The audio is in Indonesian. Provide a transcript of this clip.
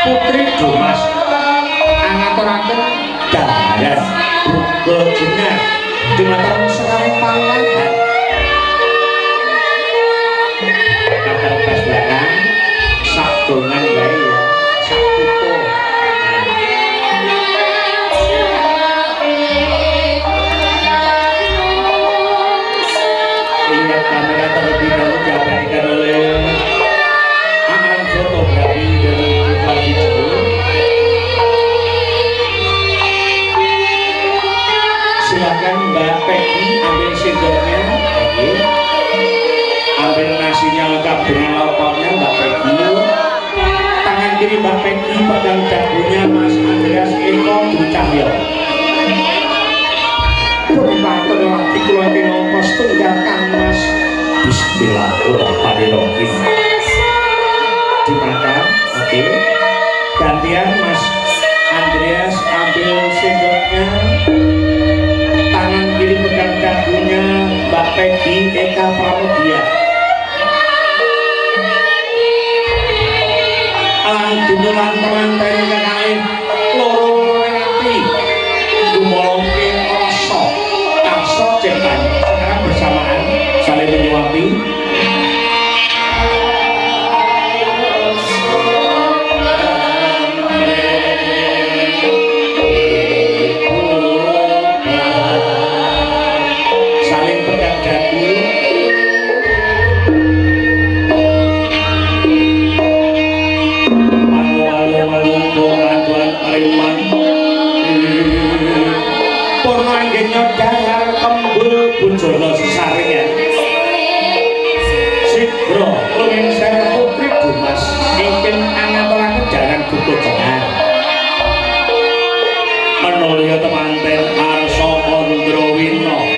Putri Dumas angaturaken daras buka jenar dumateng sekaring pangalan kata bas barang sak dongan wae ya sak pupo lihat kamera terlebih dahulu diabadikan oleh anak fotografi dari Bupati Jember. Silakan Mbak Peggy ambil sendoknya, ambil nasinya lengkap dengan lauknya Mbak Peggy. Tangan kiri Mbak Peggy pegang dagunya Mas Andreas Eko Dwi Cahyo. Purwaten lagi kula kinangka setunggal Mas Bismillahirrahmanirrahim. Dimakan, oke. Gantian Mas Andreas ambil sendoknya. Tangan kiri pegang dagunya Mbak Peggy Eka Pramudia. Dunulan temanten kekalih loro ati dumolongke rasa karsa ciptaan. Sekarang bersamaan saling menyuapi. Saling pegang dagu. Dahar kembul bunjono sesaringan Sidro Lengser Putri Dumas ingin angaturaken jalan buku jengar menulya temanten